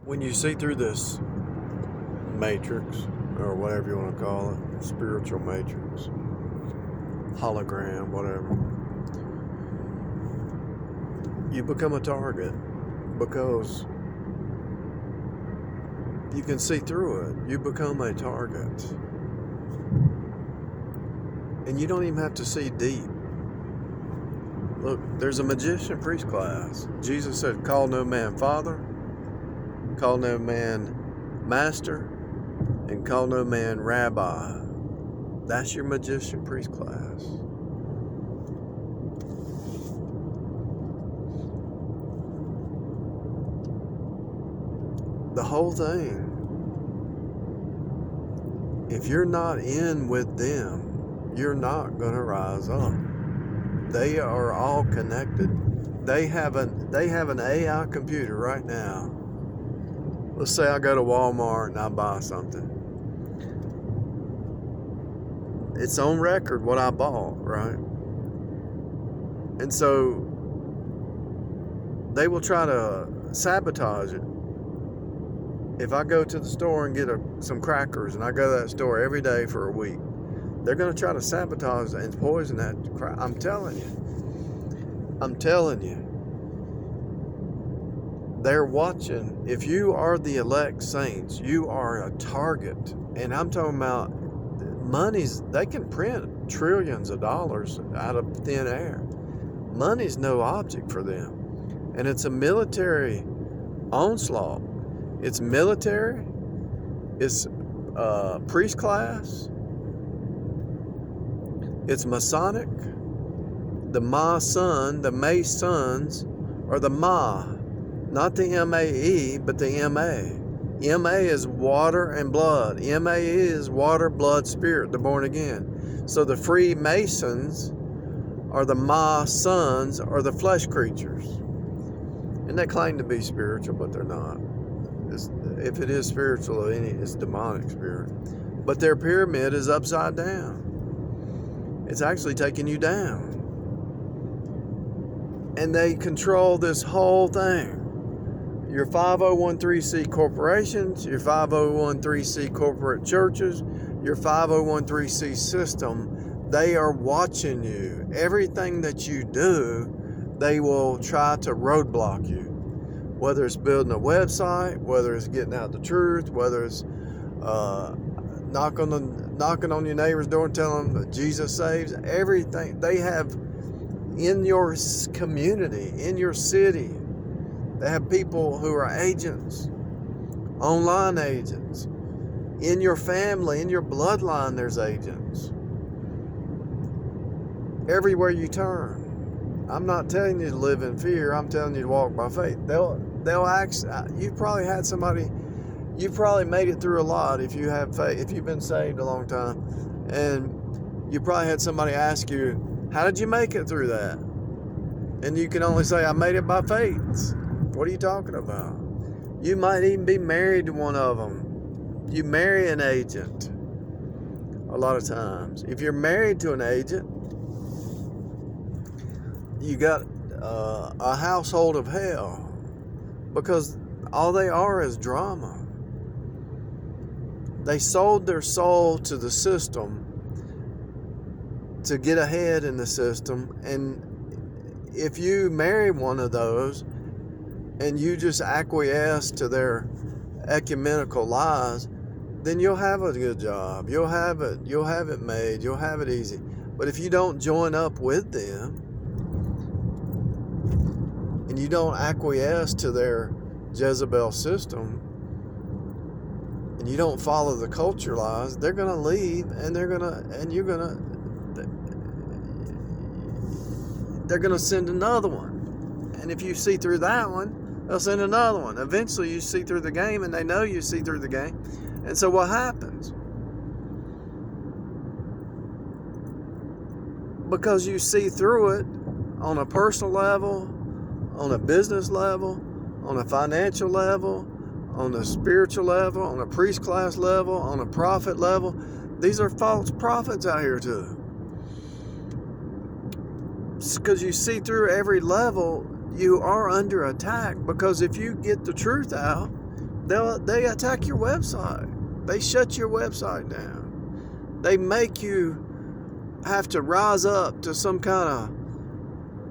When you see through this matrix, or whatever you want to call it, spiritual matrix, hologram, whatever, you become a target because you can see through it. You become a target. And you don't even have to see deep. Look, there's a magician priest class. Jesus said, call no man father, call no man master, and call no man rabbi. That's your magician priest class. The whole thing. If you're not in with them, you're not going to rise up. They are all connected. They have an AI computer right now. Let's say I go to Walmart and I buy something. It's on record what I bought, right? And so they will try to sabotage it. If I go to the store and get some crackers and I go to that store every day for a week, they're going to try to sabotage and poison that crack. I'm telling you. They're watching. If you are the elect saints, you are a target. And I'm talking about they can print trillions of dollars out of thin air. Money's no object for them. And it's a military onslaught. It's military. It's priest class. It's Masonic. The Masons are the Ma. Not the M-A-E, but the M-A. M-A is water and blood. M-A is water, blood, spirit, the born again. So the Freemasons are the Masons, or the flesh creatures. And they claim to be spiritual, but they're not. If it is spiritual, it's demonic spirit. But their pyramid is upside down. It's actually taking you down. And they control this whole thing. Your 501(c) corporations, your 501(c) corporate churches, your 501(c) system, they are watching you. Everything that you do, they will try to roadblock you. Whether it's building a website, whether it's getting out the truth, whether it's knocking on your neighbor's door and telling them that Jesus saves, everything they have in your community, in your city. They have people who are agents, online agents. In your family, in your bloodline, there's agents. Everywhere you turn. I'm not telling you to live in fear. I'm telling you to walk by faith. They'll ask. You've probably had somebody. You've probably made it through a lot if you have faith. If you've been saved a long time, and you probably had somebody ask you, "How did you make it through that?" And you can only say, "I made it by faith." What are you talking about? You might even be married to one of them. You marry an agent a lot of times. If you're married to an agent, you got a household of hell, because all they are is drama. They sold their soul to the system to get ahead in the system. And if you marry one of those and you just acquiesce to their ecumenical lies, then you'll have a good job. You'll have it made. You'll have it easy. But if you don't join up with them and you don't acquiesce to their Jezebel system and you don't follow the culture lies, they're going to leave, and they're going to send another one. And if you see through that one, they'll send another one. Eventually you see through the game, and they know you see through the game. And so what happens? Because you see through it on a personal level, on a business level, on a financial level, on a spiritual level, on a priest class level, on a prophet level. These are false prophets out here too. Because you see through every level, you are under attack. Because if you get the truth out, They attack your website. They shut your website down. They make you have to rise up to some kind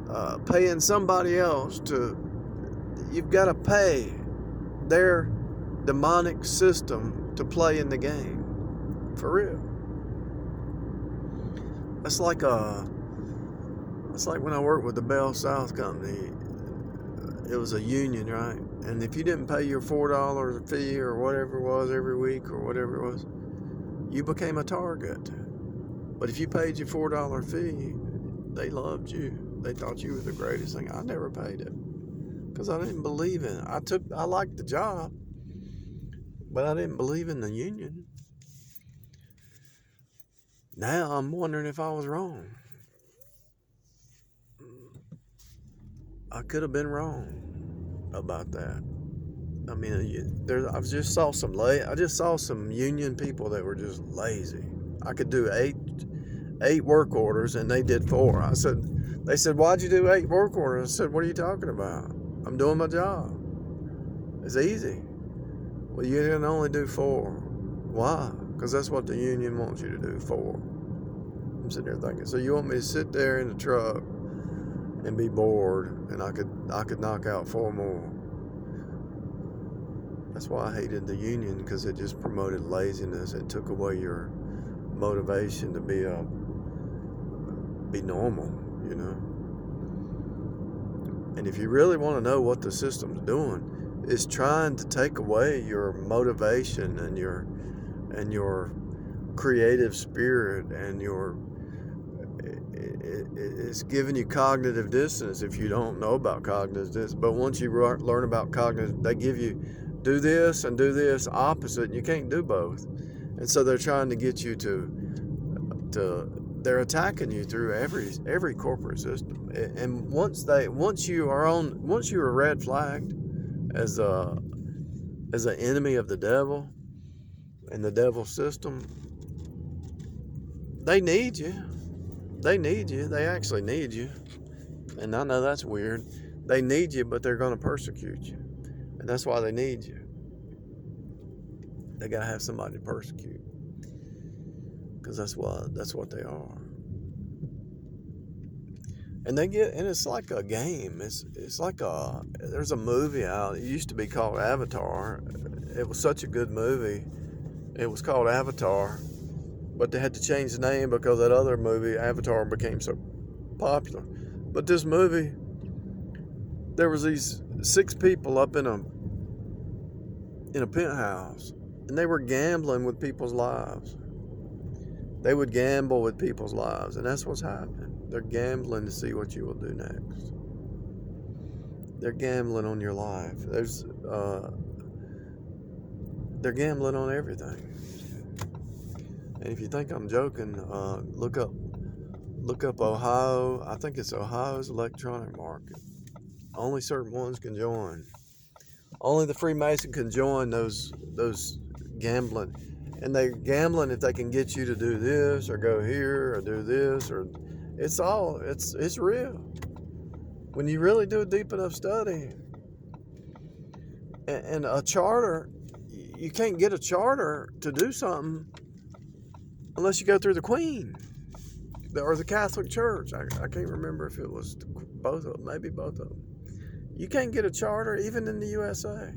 of paying somebody else to. You've got to pay their demonic system to play in the game, for real. It's like when I worked with the Bell South Company. It was a union, right? And if you didn't pay your $4 fee or whatever it was every week or whatever it was, you became a target. But if you paid your $4 fee, they loved you. They thought you were the greatest thing. I never paid it because I didn't believe in it. I liked the job, but I didn't believe in the union. Now I'm wondering if I was wrong. I could have been wrong about that. I mean, I just saw some union people that were just lazy. I could do eight work orders, and they did 4. They said, "Why'd you do 8 work orders?" I said, "What are you talking about? I'm doing my job. It's easy." "Well, you can only do 4. Why?" "Because that's what the union wants you to do, 4. I'm sitting there thinking, so you want me to sit there in the truck and be bored, and I could knock out 4 more. That's why I hated the union, because it just promoted laziness. It took away your motivation to be normal, you know. And if you really want to know what the system's doing, it's trying to take away your motivation and your creative spirit and it's giving you cognitive dissonance if you don't know about cognitive dissonance. But once you learn about cognitive, they give you do this and do this opposite, and you can't do both. And so they're trying to get you they're attacking you through every corporate system. And once you are red flagged as an enemy of the devil and the devil system, they need you. They need you. They actually need you. And I know that's weird. They need you, but they're going to persecute you. And that's why they need you. They got to have somebody to persecute. Because that's what they are. And it's like a game. It's like there's a movie out. It used to be called Avatar. It was such a good movie. It was called Avatar. But they had to change the name because that other movie, Avatar, became so popular. But this movie, there was these 6 people up in a penthouse, and they were gambling with people's lives. They would gamble with people's lives, and that's what's happening. They're gambling to see what you will do next. They're gambling on your life. They're gambling on everything. And if you think I'm joking, look up Ohio. I think it's Ohio's electronic market. Only certain ones can join. Only the Freemason can join those gambling. And they're gambling if they can get you to do this or go here or do this, or it's real. When you really do a deep enough study. And a charter, you can't get a charter to do something unless you go through the Queen or the Catholic Church. I can't remember if it was both of them, maybe both of them. You can't get a charter even in the USA.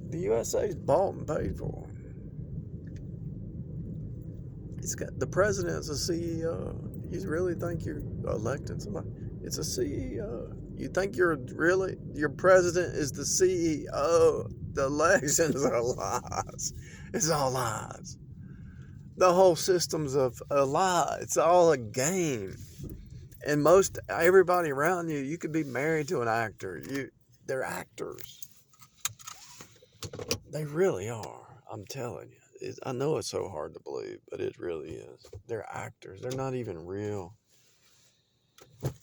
The USA is bought and paid for. The president's a CEO. You really think you're electing somebody? It's a CEO. You think your president is the CEO? The elections are lies. It's all lies. The whole system's a lie. It's all a game. And everybody around you could be married to an actor. They're actors. They really are. I'm telling you. I know it's so hard to believe, but it really is. They're actors. They're not even real.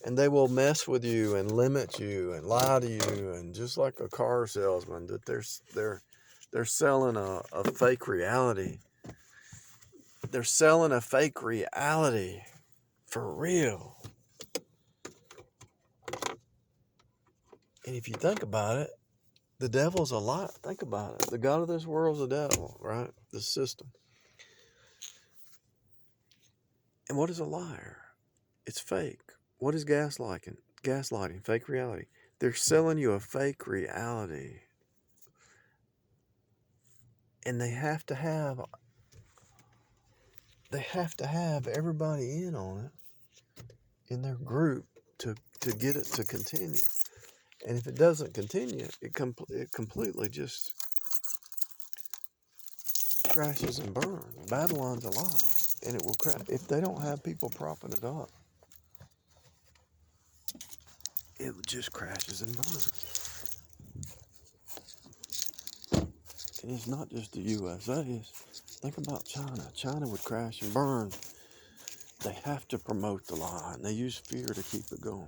And they will mess with you and limit you and lie to you, and just like a car salesman, that they're selling a fake reality. They're selling a fake reality for real. And if you think about it, The devil's a lie. Think about it. The God of this world's the devil, right? The system. And what is a liar? It's fake. What is gaslighting? Gaslighting, fake reality. They're selling you a fake reality. And they have to have everybody in on it in their group to get it to continue. And if it doesn't continue, it completely just crashes and burns. Babylon's alive, and it will crash if they don't have people propping it up. It just crashes and burns. And it's not just the USA. Think about China. China would crash and burn. They have to promote the lie, and they use fear to keep it going.